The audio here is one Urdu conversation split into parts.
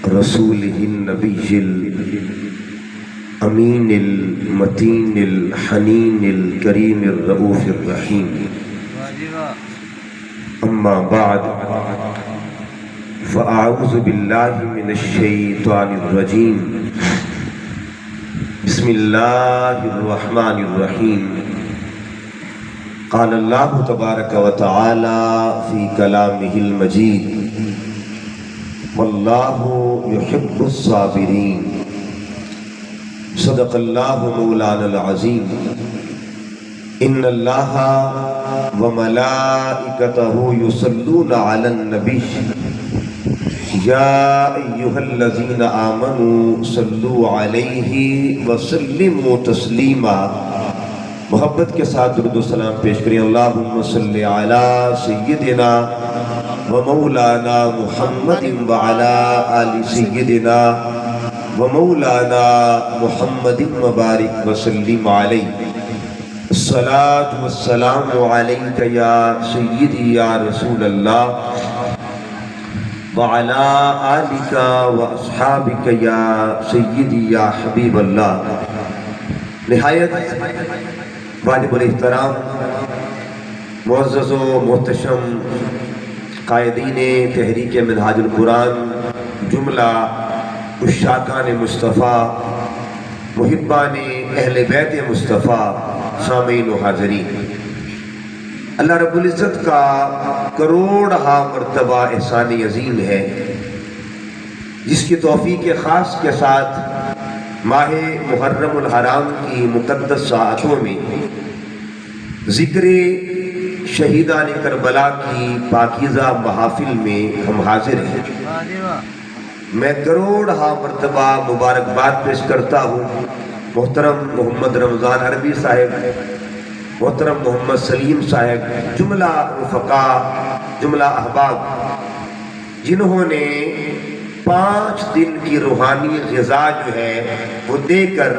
رسوله النبي الأمين المتين الحنين الكريم الرؤوف الرحيم. أما بعد فأعوذ بالله من الشيطان الرجيم. بسم الله الرحمن الرحيم. قال الله تبارك وتعالى في كلامه المجيد: والله يحب الصابرين. صدق الله مولانا العظيم. ان الله وملائكته يصلون على النبي يا ايها الذين امنوا صلوا عليه وسلموا تسلیما. محبت کے ساتھ درود و سلام پیش کریں. اللہم صلی علی سیدنا و مولانا محمد وعلی آل سیدنا و مولانا محمد مبارک وسلم علیہ. الصلاة والسلام علیک یا سیدی یا رسول اللہ وعلی آلک و اصحابک یا سیدی یا حبیب اللہ. نہایت واجب الاحترام معزز و محتشم قائدین تحریک منہاج القرآن، جملہ عشاقان مصطفیٰ، محبان اہل بیت مصطفیٰ، سامعین و حاضرین، اللہ رب العزت کا کروڑہا مرتبہ احسان عظیم ہے جس کی توفیق خاص کے ساتھ ماہ محرم الحرام کی مقدس ساعتوں میں ذکر شہیدان کربلا کی پاکیزہ محافل میں ہم حاضر ہیں. میں کروڑہا مرتبہ مبارکباد پیش کرتا ہوں محترم محمد رمضان عربی صاحب، محترم محمد سلیم صاحب، جملہ رفقا، جملہ احباب، جنہوں نے 5 دن کی روحانی غذا جو ہے وہ دے کر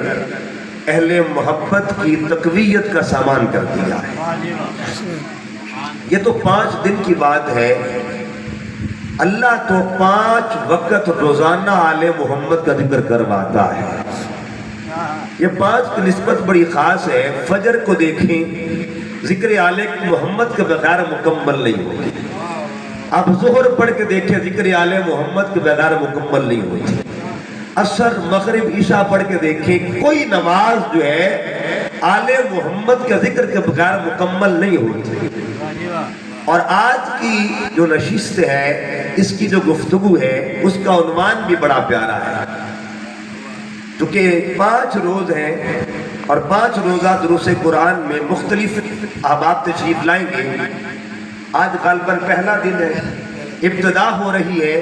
اہل محبت کی تقویت کا سامان کر دیا ہے. یہ تو 5 دن کی بات ہے. اللہ تو 5 وقت روزانہ آل محمد کا ذکر کرواتا ہے. یہ 5 کی نسبت بڑی خاص ہے. فجر کو دیکھیں، ذکر آل محمد کے بغیر مکمل نہیں ہوتی. آپ ظہر پڑھ کے دیکھیں، ذکر آل محمد کے بغیر مکمل نہیں ہوتی. عصر، مغرب، عشاء پڑھ کے دیکھیں، کوئی نماز جو ہے آل محمد کے ذکر کے بغیر مکمل نہیں ہوتی. اور آج کی جو نشست ہے، اس کی جو گفتگو ہے، اس کا عنوان بھی بڑا پیارا ہے. کیونکہ 5 روز ہیں اور 5 روزہ دروس قرآن میں مختلف احباب تشریف لائیں گے. آج غالباً پہلا دن ہے، ابتدا ہو رہی ہے،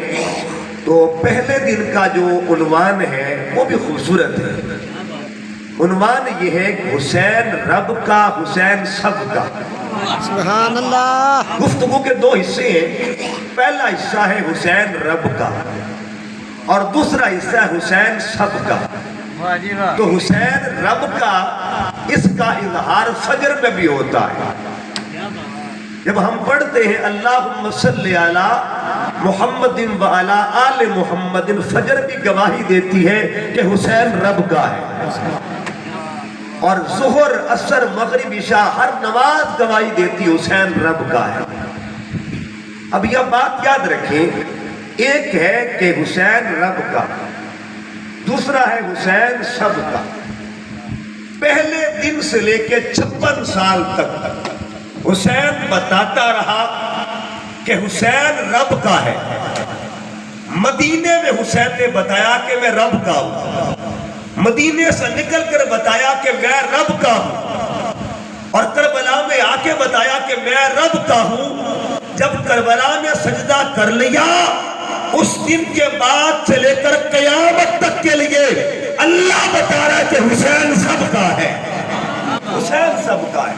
تو پہلے دن کا جو عنوان ہے وہ بھی خوبصورت ہے. عنوان یہ ہے: حسین رب کا، حسین سب کا. سبحان اللہ. گفتگو کے 2 حصے ہیں. پہلا حصہ ہے حسین رب کا اور دوسرا حصہ ہے حسین سب کا. تو حسین رب کا، اس کا اظہار فجر میں بھی ہوتا ہے. جب ہم پڑھتے ہیں اللہم صلی علی محمد وعلی آل محمد، فجر بھی گواہی دیتی ہے کہ حسین رب کا ہے. اور ظہر، عصر، مغرب، عشاء، ہر نماز گواہی دیتی حسین رب کا ہے. اب یہ بات یاد رکھیں، ایک ہے کہ حسین رب کا، دوسرا ہے حسین سب کا. پہلے دن سے لے کے 56 سال تک حسین بتاتا رہا کہ حسین رب کا ہے. مدینے میں حسین نے بتایا کہ میں رب کا ہوں. مدینے سے نکل کر بتایا کہ میں رب کا ہوں. اور کربلا میں آ کے بتایا کہ میں رب کا ہوں. جب کربلا میں سجدہ کر لیا، اس دن کے بعد سے لے کر قیامت تک کے لیے اللہ بتا رہا ہے کہ حسین سب کا ہے. حسین سب کا ہے.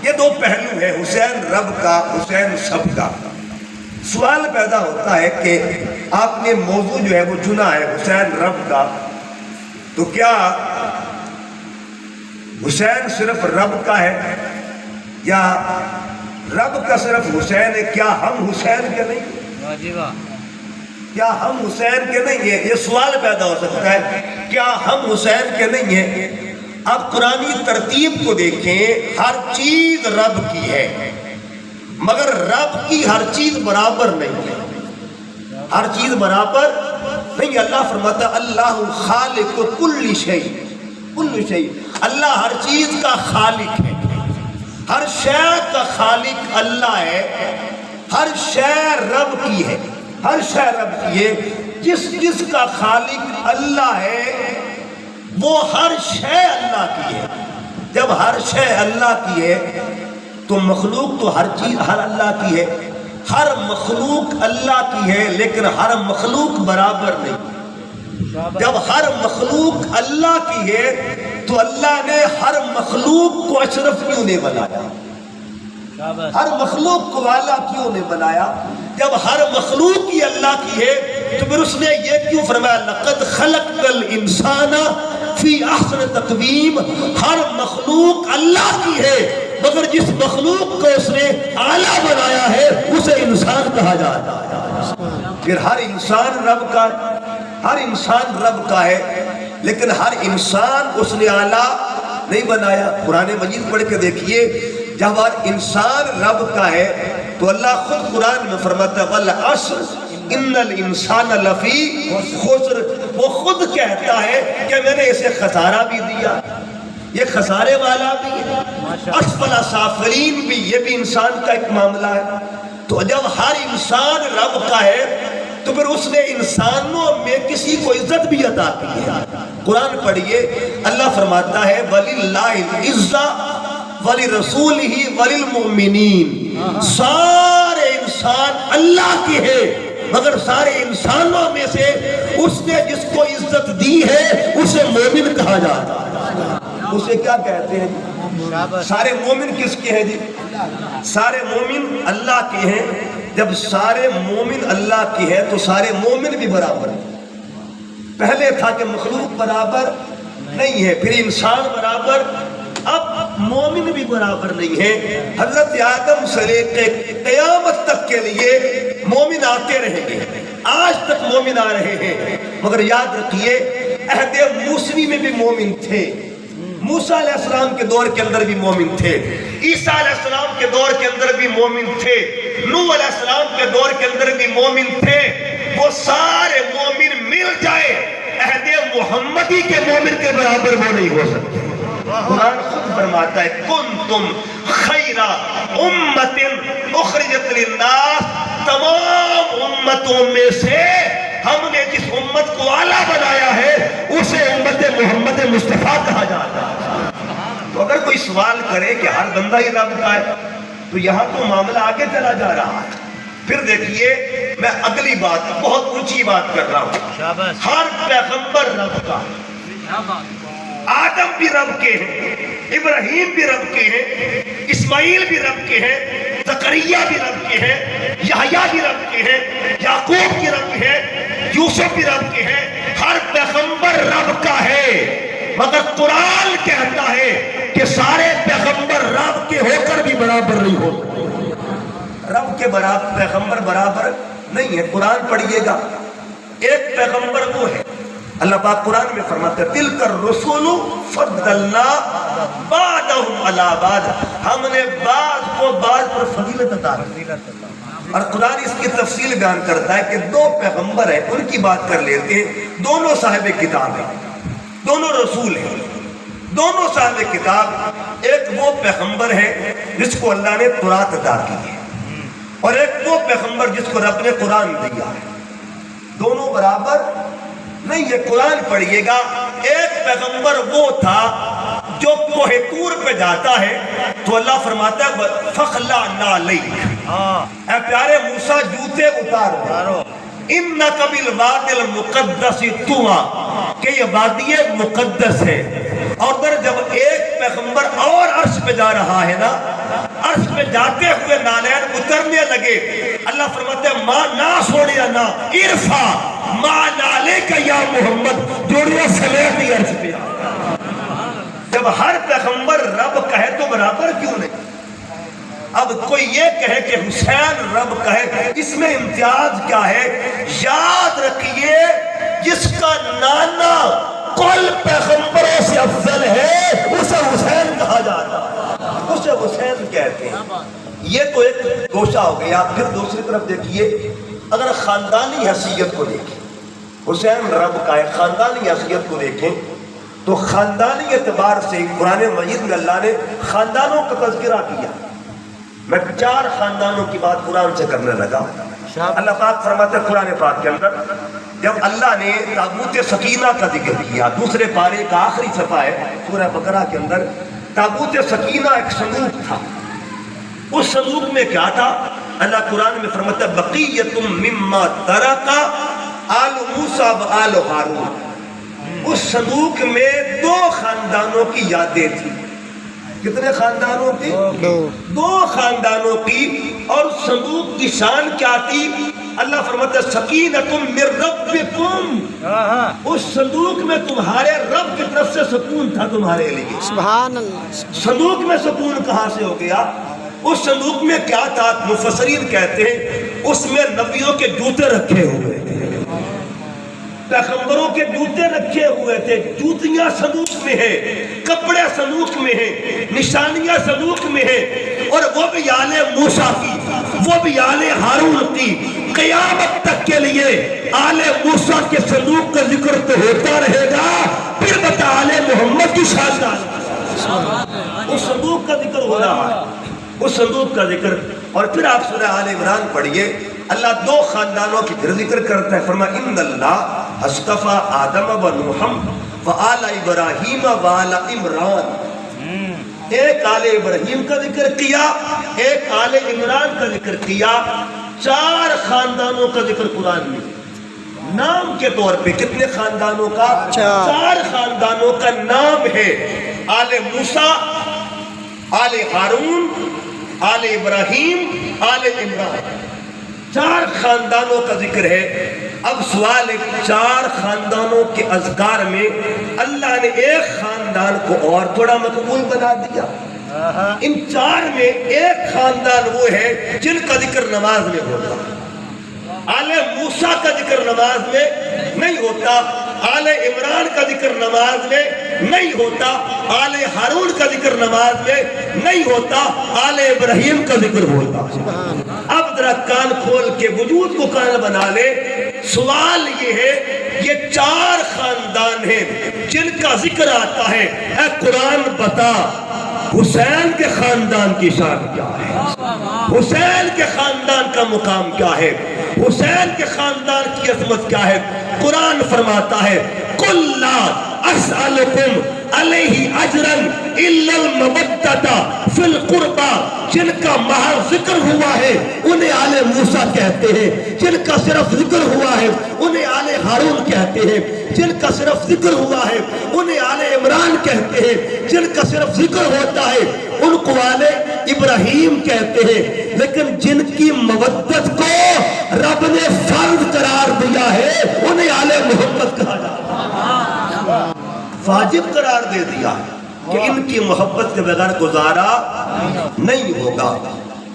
یہ 2 پہلو ہے، حسین رب کا، حسین سب کا. سوال پیدا ہوتا ہے کہ آپ نے موضوع جو ہے وہ چنا ہے حسین رب کا، تو کیا حسین صرف رب کا ہے یا رب کا صرف حسین ہے؟ کیا ہم حسین کے نہیں؟ کیا ہم حسین کے نہیں ہیں؟ یہ سوال پیدا ہو سکتا ہے، کیا ہم حسین کے نہیں ہیں؟ اب قرآنی ترتیب کو دیکھیں، ہر چیز رب کی ہے، مگر رب کی ہر چیز برابر نہیں ہے، ہر چیز برابر نہیں۔ اللہ فرماتا اللہ خالق کل شیء، کل شیء، اللہ ہر چیز کا خالق ہے، ہر شے کا خالق اللہ ہے، ہر شے رب کی ہے، ہر شے رب کی ہے۔ جس کا خالق اللہ ہے وہ ہر شے اللہ کی ہے۔ جب ہر شے اللہ کی ہے تو مخلوق تو ہر چیز ہر اللہ کی ہے، ہر مخلوق اللہ کی ہے، لیکن ہر مخلوق برابر نہیں۔ جب ہر مخلوق اللہ کی ہے تو اللہ نے ہر مخلوق کو اشرف کیوں نہیں بنایا؟ ہر مخلوق کو اعلیٰ کیوں نہیں بنایا؟ جب ہر مخلوق ہی اللہ کی ہے تو پھر اس نے یہ کیوں فرمایا لقد خلقنا الانسان فی احسن تقویم؟ ہر مخلوق اللہ کی ہے، مگر جس مخلوق کو اس نے اعلیٰ بنایا ہے اسے انسان کہا جاتا ہے۔ پھر ہر انسان رب کا ہے، ہر انسان رب کا ہے، لیکن ہر انسان اس نے اعلیٰ نہیں بنایا۔ قرآن مجید پڑھ کے دیکھیے، جب ہر انسان رب کا ہے تو اللہ خود قرآن میں فرماتا ہے والعصر ان الانسان لفی خسر، وہ خود کہتا ہے کہ میں نے اسے خسارہ بھی دیا، یہ خسارے والا بھی ہے، اسفل سافلین بھی، یہ بھی انسان کا ایک معاملہ ہے۔ تو جب ہر انسان رب کا ہے تو پھر اس نے انسانوں میں کسی کو عزت بھی عطا کی ہے۔ قرآن پڑھیے، اللہ فرماتا ہے وَلِلَّهِ الْعِزَّةُ وَلِرَسُولِهِ وَلِلْمُؤْمِنِينَ، سارے انسان اللہ کے ہیں، مگر سارے انسانوں میں سے اس نے جس کو عزت دی ہے اسے مومن کہا جاتا ہے۔ اسے کیا کہتے ہیں؟ سارے مومن کس کے ہیں جی؟ سارے مومن اللہ کے ہیں۔ جب سارے مومن اللہ کے ہیں تو سارے مومن بھی برابر ہیں۔ پہلے تھا کہ مخلوق برابر نہیں ہے، پھر انسان برابر، اب مومن بھی برابر نہیں ہے۔ حضرت آدم سے لے کے قیامت تک کے لیے مومن آتے رہیں گے، آج تک مومن آ رہے ہیں، مگر یاد رکھیے عہد موسوی میں بھی مومن تھے، موسیٰ علیہ السلام کے دور کے اندر بھی مومن تھے، عیسیٰ علیہ السلام کے دور کے اندر بھی مومن تھے، نوح علیہ السلام کے دور کے اندر بھی مومن تھے۔ وہ سارے مومن مل جائے عہد محمدی کے مومن کے برابر وہ نہیں ہو سکتے۔ قرآن خود فرماتا ہے کنتم خیر امت اخرجت للناس، تمام امتوں میں سے ہم نے جس امت کو اعلیٰ بنایا ہے اسے امت محمد مصطفیٰ کہا جاتا ہے۔ تو اگر کوئی سوال کرے کہ ہر بندہ ہی رب کا ہے تو یہاں تو معاملہ آگے چلا جا رہا ہے۔ پھر دیکھیے، میں اگلی بات بہت اونچی بات کر رہا ہوں، ہر پیغمبر رب کا، آدم بھی رب کے ہیں، ابراہیم بھی رب کے ہیں، اسماعیل بھی رب کے ہیں، زکریا بھی رب کے ہیں، یحییٰ بھی رب کے ہیں، یعقوب بھی رب کے ہیں، یوسف بھی رب کے ہیں، ہر پیغمبر رب کا ہے، مگر قرآن کہتا ہے کہ سارے پیغمبر رب کے ہو کر بھی برابر نہیں ہوتے، رب کے برابر پیغمبر برابر نہیں ہے۔ قرآن پڑھیے گا، ایک پیغمبر وہ ہے، اللہ پاک قرآن میں فرماتا ہے تِلْكَ الرُّسُلُ فَضَّلْنَا بَعْضَهُمْ عَلَىٰ بَعْضٍ، ہم نے بعض کو بعض پر فضیلت عطا کی۔ اور قرآن اس کی تفصیل بیان کرتا ہے کہ دو پیغمبر ہیں، ان کی بات کر لیتے ہیں، دونوں صاحب کتاب ہیں، دونوں رسول ہیں، دونوں صاحب کتاب۔ ایک وہ پیغمبر ہے جس کو اللہ نے تورات عطا کی ہے، اور ایک وہ پیغمبر جس کو رب نے قرآن دیا ہے، دونوں برابر نہیں ہے۔ قرآن پڑھیے گا، ایک پیغمبر وہ تھا جو کوہ طور پہ جاتا ہے تو اللہ فرماتا ہے فَخْلَعْنَا عَلَيْكَ، اے پیارے موسیٰ جوتے اتار دو، اِنَّكَ بِالْوَادِ الْمُقَدَّسِ طُوًى، کہ یہ وادی مقدس ہے۔ اور در جب ایک پیغمبر اور عرش پہ جا رہا ہے نا، عرش پہ جاتے ہوئے نالین اترنے لگے، اللہ فرماتے ہیں ماں نہ چھوڑیا نا ارفع ماں نالے کا یا محمد، جوڑیا سمیت ہی عرش پہ۔ جب ہر پیغمبر رب کہے تو برابر کیوں نہیں؟ اب کوئی یہ کہے کہ حسین رب کہے، اس میں امتیاز کیا ہے؟ یاد کہتے ہیں. یہ تو ایک گوشہ ہو گیا. پھر دوسری طرف دیکھیے اگر خاندانی حیثیت کو دیکھیں, حسین رب کا ہے, خاندانی حیثیت کو دیکھیں تو خاندانی اعتبار سے قرآن مجید میں اللہ نے خاندانوں کا تذکرہ کیا. میں 4 خاندانوں کی بات قرآن سے کرنے لگا. اللہ پاک فرماتے ہیں قرآن پاک کے اندر جب اللہ نے تابوت سکینہ کا ذکر کیا, دوسرے پارے کا آخری صفحہ ہے سورہ بقرہ کے اندر, تابوت سکینہ ایک صندوق تھا. اس صندوق میں کیا تھا؟ اللہ قرآن میں فرماتا ہے بقیۃ مما ترک آل موسیٰ و آل ہارون. اس صندوق میں 2 خاندانوں کی یادیں تھیں. کتنے خاندانوں کی؟ 2 خاندانوں کی. اور صندوق کی شان کیا تھی؟ اللہ فرماتا ہے سکینۃ من ربکم. اس صندوق میں تمہارے رب کی طرف سے سکون تھا تمہارے لیے. سبحان اللہ. صندوق میں سکون کہاں سے ہو گیا؟ اس صندوق میں کیا تھا؟ مفسرین کہتے ہیں اس میں نبیوں کے جوتے رکھے ہوئے تھے, پیغمبروں کے جوتے رکھے ہوئے تھے. جوتیاں صندوق میں ہیں, کپڑے صندوق میں ہیں, نشانیاں صندوق میں ہیں. اور وہ بھی آل موسیٰ کی, وہ بھی آل ہارون کی. قیامت تک کے لیے آل موسیٰ کے صندوق کا ذکر تو ہوتا رہے گا. پھر بتا آل محمد کی شان, اس صندوق کا ذکر ہو رہا ہے, اس صندوق کا ذکر. اور پھر آپ سورہ آل عمران پڑھیے, اللہ 2 خاندانوں کی پھر ذکر کرتا ہے. فرمایا ان اللہ اصطفیٰ آدم و نوح و آل ابراہیم و آل عمران. ایک آل ابراہیم کا ذکر کیا, ایک آل عمران کا ذکر کیا. 4 خاندانوں کا ذکر قرآن میں نام کے طور پہ. کتنے خاندانوں کا؟ 4 خاندانوں کا نام ہے. آل موسیٰ, آل ہارون, آل ابراہیم, آل عمران. 4 خاندانوں کا ذکر ہے. اب سوال ہے 4 خاندانوں کے اذکار میں اللہ نے ایک خاندان کو اور تھوڑا مقبول بنا دیا. ان 4 میں ایک خاندان وہ ہے جن کا ذکر نماز میں ہوتا. آل موسیٰ کا ذکر نماز میں نہیں ہوتا, آل عمران کا ذکر نماز میں نہیں ہوتا, آل ہارون کا ذکر نماز میں نہیں ہوتا, آل ابراہیم کا ذکر ہوتا. اب ذرا کان کھول کے وجود کو کان بنا لے. سوال یہ ہے یہ 4 خاندان ہیں جن کا ذکر آتا ہے. اے قرآن بتا حسین کے خاندان کی شان کیا ہے, حسین کے خاندان کا مقام کیا ہے, حسین کے خاندان کی عظمت کیا ہے. قرآن فرماتا ہے قُلْ لَا أَسْأَلُكُمْ عَلَيْهِ أَجْرًا إِلَّا الْمَوَدَّةَ فِي الْقُرْبَى. جن کا محض ذکر ہوا ہے انہیں آل موسیٰ کہتے ہیں, جن کا صرف ذکر ہوا ہے انہیں آل ہارون کہتے ہیں, جن کا صرف ذکر ہوا ہے انہیں آل عمران کہتے ہیں, جن کا صرف ذکر ہوتا ہے ان کو آل ابراہیم کہتے ہیں. لیکن جن کی مودت کو رب نے فرض قرار دیا ہے انہیں آل محمد کہا جاتا ہے, واجب قرار دے دیا ہے کہ ان کی محبت کے بغیر گزارا نہیں ہوگا.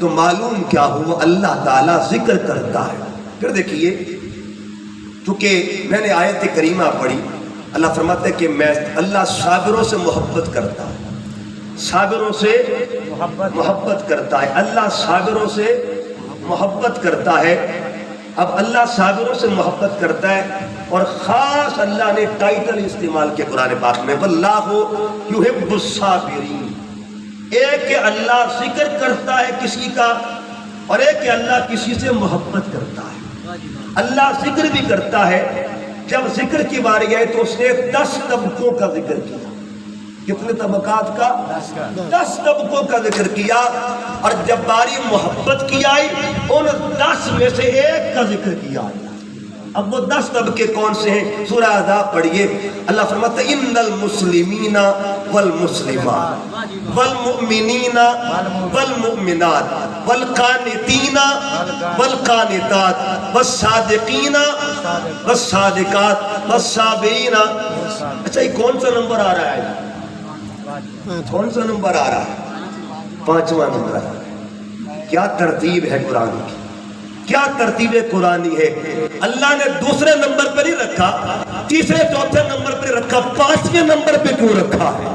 تو معلوم کیا ہوا, اللہ تعالیٰ ذکر کرتا ہے. پھر دیکھیے چونکہ میں نے آیت کریمہ پڑھی, اللہ فرماتا ہے کہ میں اللہ صابروں سے محبت کرتا ہے, صابروں سے محبت کرتا ہے. اللہ صابروں سے محبت کرتا ہے. اب اللہ صابروں سے محبت کرتا ہے اور خاص اللہ نے ٹائٹل استعمال کیا قرآن پاک میں واللہ یحب الصابرین. ایک کہ اللہ ذکر کرتا ہے کسی کا اور ایک کہ اللہ کسی سے محبت کرتا ہے. اللہ ذکر بھی کرتا ہے. جب ذکر کی باری آئی تو اس نے 10 طبقوں کا ذکر کیا. کتنے طبقات کا؟ 10 طبقوں کا ذکر کیا. اور جب باری محبت کی آئی ان 10 میں سے ایک کا ذکر کیا. اب وہ 10 طبقے کون سے ہیں؟ سورہ احزاب پڑھیے. اللہ فرماتا ہے ان المسلمین والمسلمات والمؤمنین والمؤمنات والقانتین والقانتات والصادقین والصادقات والصابرین. اچھا یہ کون سا نمبر آ رہا ہے؟ کون سا نمبر آ رہا ہے؟ 5واں نمبر آ رہا ہے. کیا ترتیب ہے قرآن کی, کیا ترتیب قرآنی ہے. اللہ نے دوسرے نمبر پہ نہیں رکھا, تیسرے چوتھے نمبر پہ رکھا, 5ویں نمبر پہ کیوں رکھا ہے؟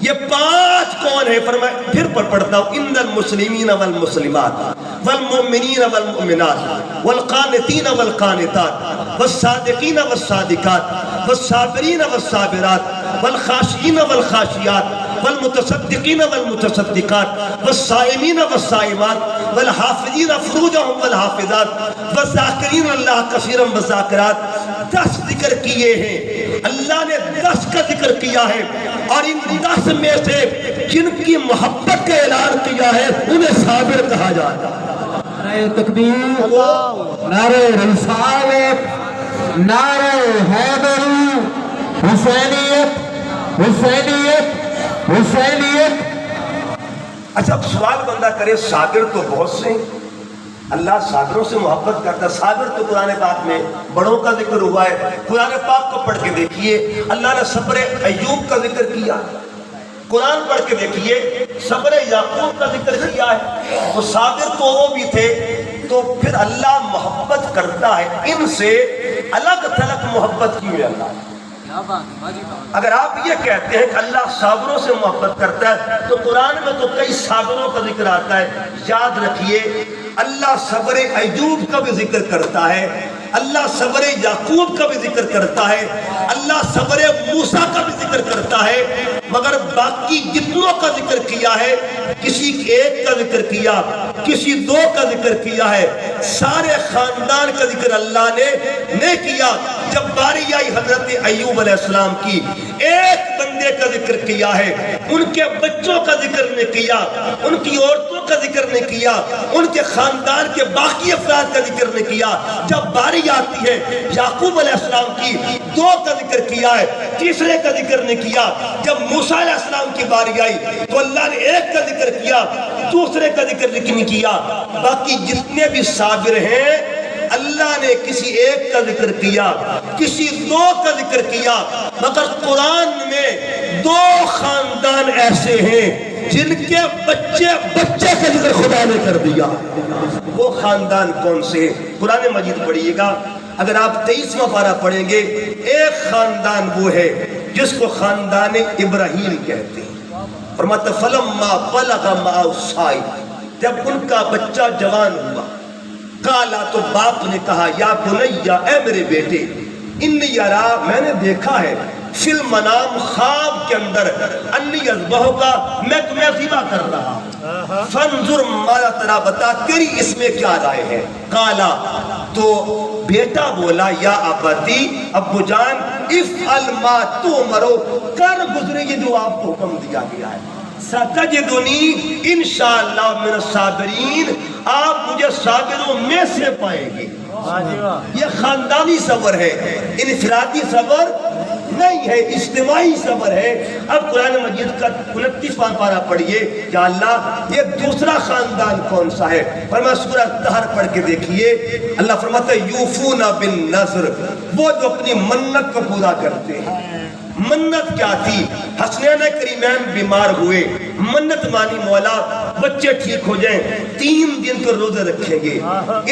یہ پانچ کون ہے؟ فرمایا پھر پڑھتا ہوں، ان المسلمین والمسلمات والمؤمنین والمؤمنات والقانتین والقانتات والصادقین والصادقات والصابرین والصابرات والخاشعین والخاشعات والمتصدقین والمتصدقات والصائمین والصائمات والحافظین فروجہم والحافظات والذاکرین اللہ کثیرا والذاکرات۔ 10 ذکر کیے ہیں، اللہ نے 10 کا ذکر کیا ہے، اور ان 10 میں سے جن کی محبت کا اعلان کیا ہے انہیں صابر کہا جاتا ہے۔ نعرہ تکبیر، نعرہ رسالت، نعرہ حیدری، حسینیت حسینیت حسینیت۔ اچھا اب سوال بندہ کرے، صابر تو بہت سے ہیں، اللہ صابروں سے محبت کرتا ہے۔ صابر تو قرآن پاک میں بڑوں کا ذکر ہوا ہے، قرآن پاک کو پڑھ کے دیکھیے، اللہ نے صبر ایوب کا ذکر کیا، قرآن پڑھ کے دیکھیے صبر یعقوب کا ذکر کیا ہے، وہ صابر تو وہ بھی تھے۔ تو پھر اللہ محبت کرتا ہے ان سے، الگ تھلگ محبت کی ہے اللہ۔ اگر آپ یہ کہتے ہیں کہ اللہ صابروں سے محبت کرتا ہے تو قرآن میں تو کئی صابروں کا ذکر آتا ہے۔ یاد رکھیے اللہ صبر ایوب کا بھی ذکر کرتا ہے، اللہ صبر یعقوب کا بھی ذکر کرتا ہے، اللہ صبر موسیٰ کا بھی ذکر کرتا ہے، مگر باقی جتنوں کا ذکر کیا ہے، کسی ایک کا ذکر کیا، کسی 2 کا ذکر کیا ہے، سارے خاندان کا ذکر اللہ نے نہیں کیا۔ جب باری آئی حضرت ایوب علیہ السلام کی، ایک بندے کا ذکر کیا ہے، ان کے بچوں کا ذکر نہیں کیا، ان کی عورتوں کا ذکر نہیں کیا، ان کے خاندان کے باقی افراد کا ذکر نہیں کیا۔ جب باری آتی ہے یعقوب علیہ السلام کی، 2 کا ذکر کیا ہے، تیسرے کا ذکر نہیں کیا۔ جب موسیٰ علیہ السلام کی باری آئی تو اللہ نے 1 کا ذکر کیا، دوسرے کا ذکر نہیں کیا۔ باقی جتنے بھی صابر ہیں اللہ نے کسی 1 کا ذکر کیا، کسی 2 کا ذکر کیا، مگر قرآن میں 2 خاندان ایسے ہیں جن کے بچے بچے کا ذکر خدا نے کر دیا۔ وہ خاندان کون سے؟ قرآن مجید پڑھیے گا، اگر آپ 23واں پارہ پڑھیں گے، ایک خاندان وہ ہے جس کو خاندان ابراہیم کہتے ہیں۔ فرماتا فلما بلغ معه السعی، جب ان کا بچہ جوان ہوا، قالا تو باپ نے کہا یا بنیا، اے میرے بیٹے، انی ارا، میں نے دیکھا ہے، فی المنام، خواب کے اندر، انی اذبحک، میں تمہیں ذبح کر رہا ہوں، فانظر ماذا ترى، بتا تیری اس میں کیا رائے ہے۔ قالا، تو بیٹا بولا یا ابتی، ابو جان، افعل ما تؤمر، کر گزرے یہ جو آپ کو حکم دیا گیا ہے، ستجدنی انشاءاللہ من الصابرین، آپ مجھے صابروں میں سے پائیں گے۔ یہ خاندانی صبر ہے، انفرادی صبر نہیں ہے، اجتماعی صبر ہے۔ اب قرآن مجید کا 29واں پارہ پڑھیے، یا اللہ یہ دوسرا خاندان کون سا ہے؟ فرمایا سورہ طہر پڑھ کے دیکھیے، اللہ فرماتا ہے یوفون بالنذر، وہ جو اپنی منت کو پورا کرتے ہیں۔ منت کیا تھی؟ حسنین کریمین بیمار ہوئے، منت مانی مولا بچے ٹھیک ہو جائیں، 3 دن تو روزہ رکھیں گے۔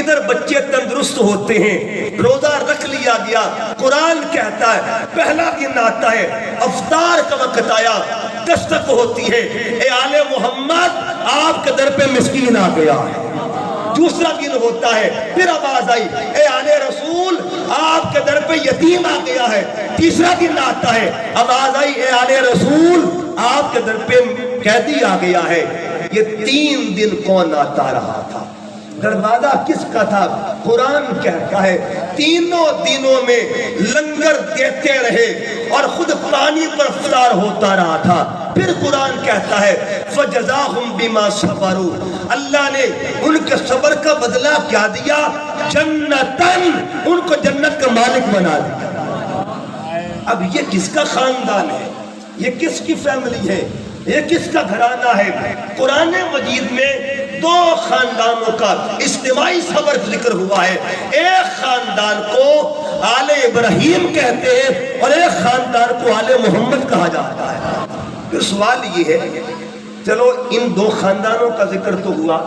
ادھر بچے تندرست ہوتے ہیں، روزہ رکھ لیا گیا۔ قرآن کہتا ہے پہلا دن آتا ہے، افطار کا وقت آیا، دستک ہوتی ہے، اے آل محمد آپ کے در پہ مسکین آ گیا ہے۔ دوسرا دن ہوتا ہے، پھر آواز آئی، اے آل رسول آپ کے در پہ یتیم آ گیا ہے۔ تیسرا دن آتا ہے، آواز آئی، اے آل رسول آپ کے در پہ قیدی آ گیا ہے۔ یہ 3 دن کون آتا رہا تھا؟ دروازہ کس کا تھا؟ قرآن کہتا ہے تینوں دنوں میں لنگر دیتے رہے اور خود پانی پر افطار ہوتا رہا تھا۔ پھر قرآن کہتا ہے فَجَزَاهُمْ بِمَا صَبَرُوا، اللہ نے ان کے صبر کا بدلہ کیا دیا؟ جنتاً، ان کو جنت کا مالک بنا دیا۔ اب یہ کس کا خاندان ہے؟ یہ کس کی فیملی ہے؟ یہ کس کا گھرانہ ہے؟ قرآن مجید میں 2 خاندانوں کا اجتماعی صبر ذکر ہوا ہے۔ ایک خاندان کو آل ابراہیم کہتے ہیں اور ایک خاندان کو آل محمد کہا جاتا ہے۔ پھر سوال یہ ہے، چلو ان 2 خاندانوں کا ذکر تو ہوا،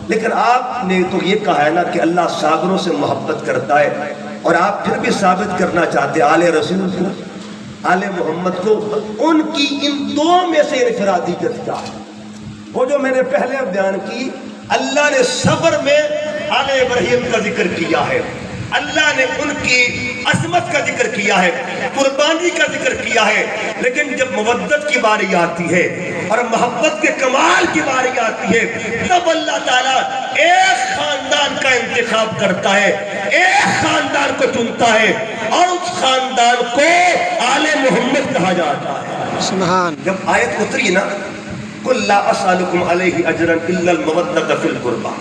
لیکن آپ نے تو یہ کہا ہے نا کہ اللہ صابروں سے محبت کرتا ہے، اور آپ پھر بھی ثابت کرنا چاہتے آل رسول کو، آل محمد کو ان کی ان دو میں سے انفرادیت کیا ہے؟ وہ جو میں نے پہلے بیان کی، اللہ نے صبر میں آل ابراہیم کا ذکر کیا ہے، اللہ نے ان کی عظمت کا ذکر کیا ہے، قربانی کا ذکر کیا ہے، لیکن جب مودت کی باری آتی ہے اور محبت کے کمال کی باری آتی ہے، تب اللہ تعالیٰ ایک خاندان کا انتخاب کرتا ہے، ایک خاندان کو چنتا ہے، اور اس خاندان کو آل محمد کہا جاتا ہے۔ سبحان جب آیت اتری نا قُلْ لَا أَسْأَلُكُمْ عَلَيْهِ أَجْرًا إِلَّا الْمَوَدَّةَ فِي الْقُرْبَى،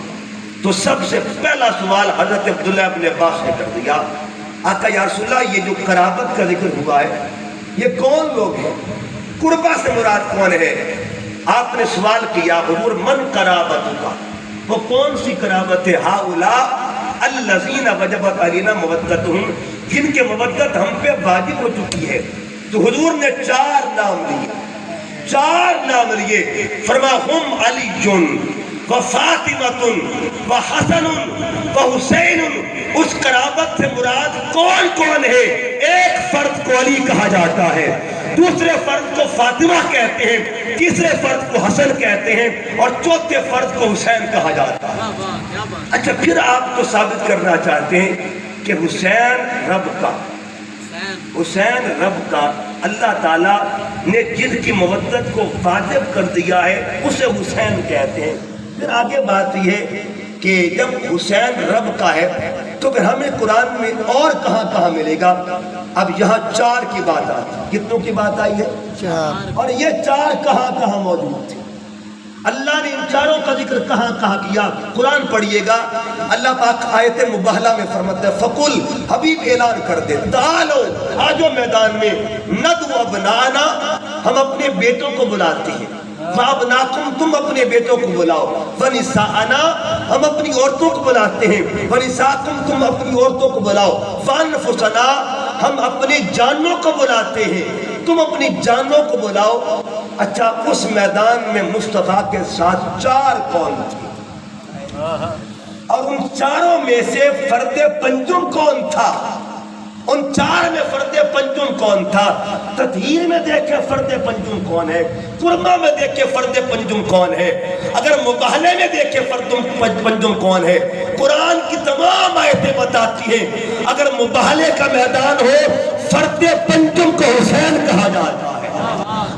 تو سب سے پہلا سوال حضرت عبداللہ ابن عباس نے کر دیا، آقا یا رسول اللہ یہ جو قرابت کا ذکر ہوا ہے یہ کون لوگ ہیں؟ قربہ سے مراد کون ہے؟ آپ نے سوال کیا حضور من قرابتک، وہ کون سی قرابت ہے؟ ہؤلاء الذین وجبت علینا مودتہم، جن کے مودت ہم پہ واجب ہو چکی ہے۔ تو حضور نے چار نام لیے، فرما ہم علی و فاطمۃ و حسن و حسین۔ اس قرابت سے مراد کون کون ہے؟ ایک فرد کو علی کہا جاتا ہے، دوسرے فرد کو فاطمہ کہتے ہیں، تیسرے فرد کو حسن کہتے ہیں، اور چوتھے فرد کو حسین کہا جاتا ہے۔ اچھا پھر آپ تو ثابت کرنا چاہتے ہیں کہ حسین رب کا اللہ تعالیٰ نے جن کی مودت کو واجب کر دیا ہے اسے حسین کہتے ہیں۔ پھر آگے بات یہ ہے کہ جب حسین رب کا ہے تو پھر ہمیں قرآن میں اور کہاں کہاں ملے گا؟ اب یہاں چار کی بات آتی ہے، کتنوں کی بات آئی ہے؟ چار۔ اور یہ چار کہاں کہاں موجود تھے؟ اللہ نے ان چاروں کا ذکر کہاں کہاں کیا؟ قرآن پڑھیے گا، اللہ پاک آیت مباہلہ میں فرماتا ہے فقل، حبیب اعلان کر دے، تعالو آجو میدان میں، ندعو ابنانا، ہم اپنے بیٹوں کو بلاتے ہیں، وابناکم، تم اپنے بیٹوں کو بلاؤ، ونساءنا، ہم اپنی عورتوں کو بلاتے ہیں، ونساءکم، تم اپنی عورتوں کو بلاؤ، وانفسنا، ہم اپنی جانوں کو بلاتے ہیں، تم اپنی جانوں کو بلاؤ۔ اچھا اس میدان میں مصطفیٰ کے ساتھ چار کون تھے؟ اور ان چاروں میں سے فرد پنجم کون تھا؟ ان چار میں فرد پنجم کون تھا؟ تطہیر میں دیکھے فرد پنجم کون ہے، قربہ میں دیکھے فرد پنجم کون ہے، اگر مباہلے میں دیکھے فرد پنجم کون ہے۔ قرآن کی تمام آیتیں بتاتی ہیں اگر مباہلے کا میدان ہو فرد پنجم کو حسین کہا جاتا ہے،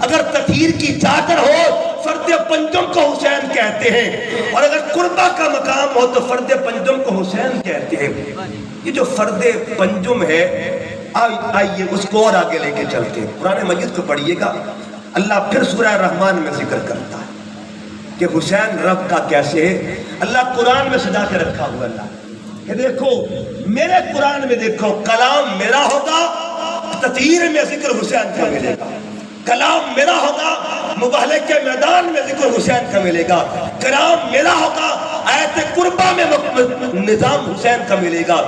اگر تطہیر کی چادر ہو فرد پنجم کو حسین کہتے ہیں، اور اگر قربہ کا مقام ہو تو فرد پنجم کو حسین کہتے ہیں۔ یہ جو فرد پنجم ہے، آئیے اس کو اور آگے لے کے چلتے ہیں۔ قرآن مجید کو پڑھیے گا، اللہ پھر سورہ رحمان میں ذکر کرتا ہے کہ حسین رب کا کیسے ہے۔ اللہ قرآن میں سجا کے رکھا ہوا اللہ کہ دیکھو میرے قرآن میں دیکھو، کلام میرا ہوگا، تطہیر میں ذکر حسین کا ملے گا، کلام میرا ہوگا، مباہلے کے میدان میں ذکر حسین کا ملے گا، کلام میرا ہوگا، آیت قربہ میں نظام حسین کا ملے گا۔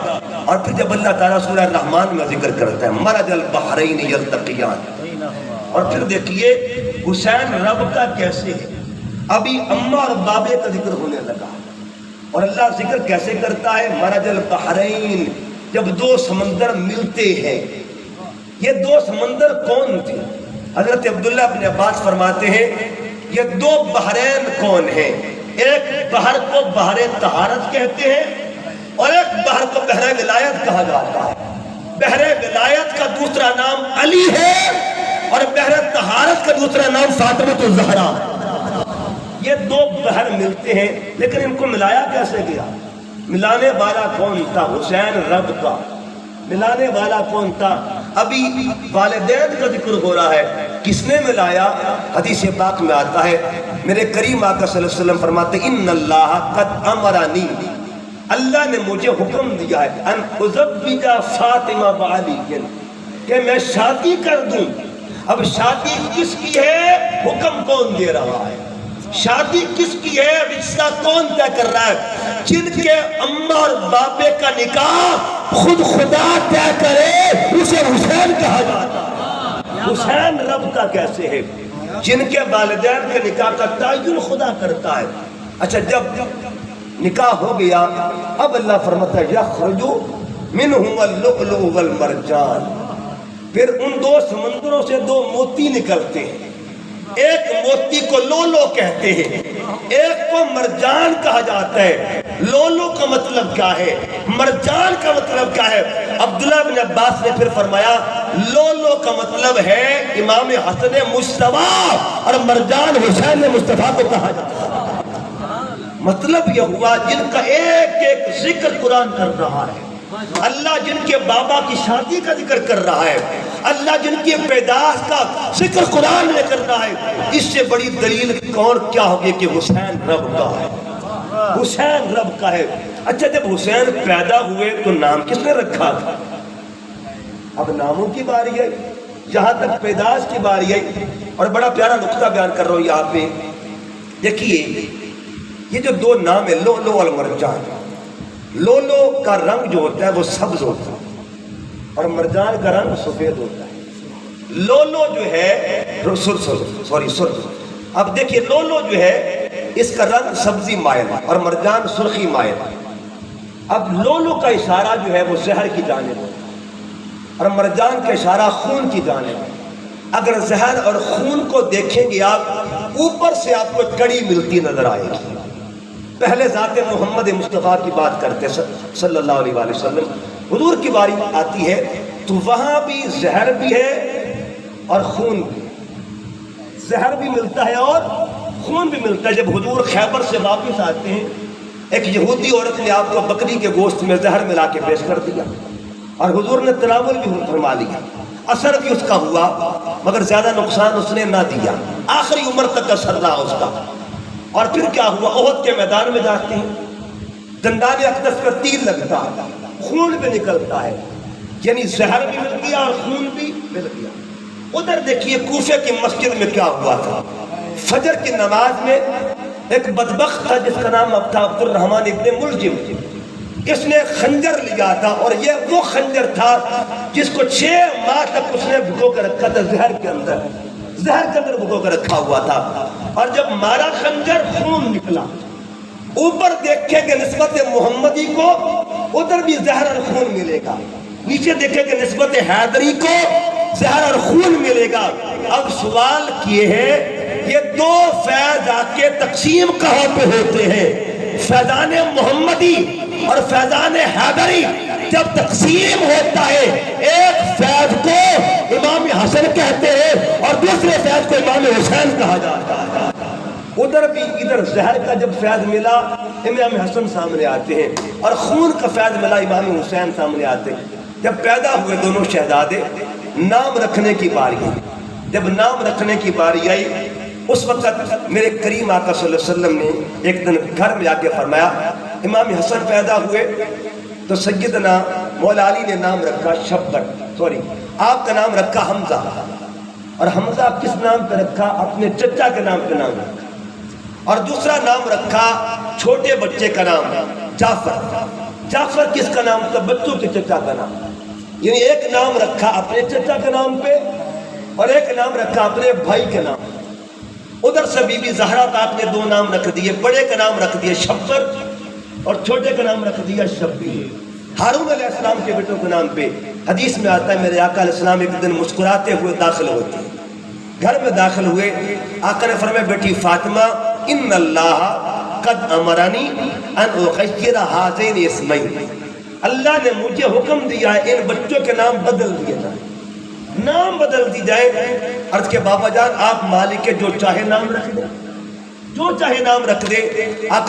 اور پھر جب اللہ تعالیٰ سورہ رحمان میں ذکر کرتا ہے مرج البحرین یلتقیان، اور پھر دیکھیے حسین رب کا کیسے ہے۔ ابھی اماں اور بابے کا ذکر ہونے لگا، اور اللہ ذکر کیسے کرتا ہے؟ مرج البحرین، جب دو سمندر ملتے ہیں۔ یہ دو سمندر کون تھے؟ حضرت عبداللہ ابن عباس فرماتے ہیں یہ دو بحرین کون ہیں؟ ایک بحر کو بحر طہارت کہتے ہیں، اور ایک بحر کو بحر ولایت کہا جاتا ہے۔ بحر ولایت کا دوسرا نام علی ہے، اور بحر طہارت کا دوسرا نام فاطمۃ الزہرا ہے۔ یہ دو بحر ملتے ہیں، لیکن ان کو ملایا کیسے گیا؟ ملانے والا کون تھا؟ حسین رب کا۔ ملانے والا کون تھا؟ ابھی والدین کا ذکر ہو رہا ہے، کس نے ملایا؟ حدیث پاک میں آتا ہے، میرے کریم آقا صلی اللہ علیہ وسلم فرماتے ہیں ان اللہ قد امرانی، اللہ نے مجھے حکم دیا ہے ان ازوج فاطمہ بعلی، کہ میں شادی کر دوں۔ اب شادی کس کی ہے؟ حکم کون دے رہا ہے؟ شادی کس کی ہے؟ رشتہ کون طے کر رہا ہے؟ جن کے اماں اور باپے کا نکاح خود خدا طے کرے اسے حسین کہا جاتا ہے۔ حسین رب کا کیسے ہے؟ جن کے والدین کے نکاح کا تعین خدا کرتا ہے۔ اچھا جب نکاح ہو گیا، اب اللہ فرماتا ہے یخرج منہم اللؤلؤ والمرجان، پھر ان دو سمندروں سے دو موتی نکلتے ہیں، ایک موتی کو لولو کہتے ہیں، ایک کو مرجان کہا جاتا ہے۔ لولو کا مطلب کیا ہے، مرجان کا مطلب کیا ہے؟ عبداللہ بن عباس نے پھر فرمایا لولو کا مطلب ہے امام حسن مصطفیٰ، اور مرجان حسین مصطفیٰ کو کہا جاتا ہے۔ مطلب یہ ہوا جن کا ایک ایک ذکر قرآن کر رہا ہے، اللہ جن کے بابا کی شادی کا ذکر کر رہا ہے، اللہ جن کی پیدائش کا ذکر قرآن میں کر رہا ہے، اس سے بڑی دلیل کون کیا ہوگی کہ حسین رب کا ہے، حسین رب کا ہے۔ اچھا جب حسین پیدا ہوئے تو نام کس نے رکھا تھا؟ اب ناموں کی باری ہے، جہاں تک پیدائش کی باری ہے، اور بڑا پیارا نقطہ بیان کر رہا ہوں یہاں پہ دیکھیے، یہ جو دو نام ہے لولو اور مرجان، لولو کا رنگ جو ہوتا ہے وہ سبز ہوتا ہے اور مرجان کا رنگ سفید ہوتا ہے۔ لولو جو ہے سرخ، اب دیکھیے لولو جو ہے اس کا رنگ سبزی مائل ہے اور مرجان سرخی مائل ہے۔ اب لولو کا اشارہ جو ہے وہ زہر کی جانب ہے اور مرجان کا اشارہ خون کی جانب ہے۔ اگر زہر اور خون کو دیکھیں گے آپ، اوپر سے آپ کو کڑی ملتی نظر آئے گی۔ پہلے ذات محمد مصطفیٰ کی بات کرتے صلی اللہ علیہ وآلہ وسلم، حضور کی باری آتی ہے تو وہاں بھی زہر بھی ہے اور خون بھی، زہر بھی ملتا ہے اور خون بھی ملتا ہے۔ جب حضور خیبر سے واپس آتے ہیں، ایک یہودی عورت نے آپ کو بکری کے گوشت میں زہر ملا کے پیش کر دیا اور حضور نے تناول بھی فرما لیا، اثر بھی اس کا ہوا مگر زیادہ نقصان اس نے نہ دیا، آخری عمر تک اثر رہا اس کا۔ اور پھر کیا ہوا، احد کے میدان میں جاتے ہیں، دندان اقدس پر تیر لگتا ہے، خون بھی نکلتا ہے، یعنی زہر بھی مل گیا اور خون بھی مل گیا۔ ادھر دیکھیے کوفے کی مسجد میں کیا ہوا تھا، فجر کی نماز میں ایک بدبخت تھا جس کا نام اب تھا عبد الرحمن ابن ملجم، اس نے خنجر لیا تھا اور یہ وہ خنجر تھا جس کو 6 ماہ تک اس نے بھگو کر رکھا تھا، زہر کے اندر بھگو کر رکھا ہوا تھا، اور جب مارا خنجر خون نکلا۔ اوپر دیکھیں گے نسبت محمدی کو ادھر بھی زہر اور خون ملے گا، نیچے دیکھیں گے نسبت حیدری کو زہر اور خون ملے گا۔ اب سوال کیے ہیں یہ دو فیض آ کے تقسیم کہاں پہ ہوتے ہیں؟ فیضان محمدی اور فیضان حیدری جب تقسیم ہوتا ہے، ایک فیض کو امام حسن کہتے ہیں اور دوسرے فیض کو امام حسین کہا جاتا ہے۔ ادھر بھی ادھر زہر کا جب فیض ملا امام حسن سامنے آتے ہیں اور خون کا فیض ملا امام حسین سامنے آتے ہیں۔ جب پیدا ہوئے دونوں شہزادے، نام رکھنے کی باری آئی، جب نام رکھنے کی باری آئی اس وقت میرے کریم آقا صلی اللہ علیہ وسلم نے ایک دن گھر میں آ کے فرمایا، امام حسن پیدا ہوئے تو سیدنا مولا علی نے نام رکھا آپ کا نام رکھا حمزہ، اور حمزہ کس نام پہ رکھا؟ اپنے چچا کے نام پہ نام رکھا، اور دوسرا نام رکھا چھوٹے بچے کا نام جعفر کس کا نام تھا؟ بچوں کے چچا کا نام، یعنی ایک نام رکھا اپنے چچا کے نام پہ اور ایک نام رکھا اپنے بھائی کے نام۔ ادھر سے بی بی زہرا پاک نے 2 نام رکھ دیے، بڑے کا نام رکھ دیا شبر اور چھوٹے کا نام رکھ دیا شبیر۔ ہارون علیہ السلام کے بیٹوں کے نام پہ حدیث میں آتا ہے میرے آقا علیہ السلام ایک دن مسکراتے ہوئے داخل ہوتے ہیں، گھر میں داخل ہوئے، آقا نے فرمایا بیٹی فاطمہ ان اللہ قد امرنی ان اغیر ہذین اسمین، اللہ نے مجھے حکم دیا ہے ان بچوں کے نام بدل دیے جائیں، نام بدل دی جائے۔ عرض کے بابا جان آپ مالک کے جو چاہے نام رکھ دیں، جو چاہے نام رکھ دے۔ آقا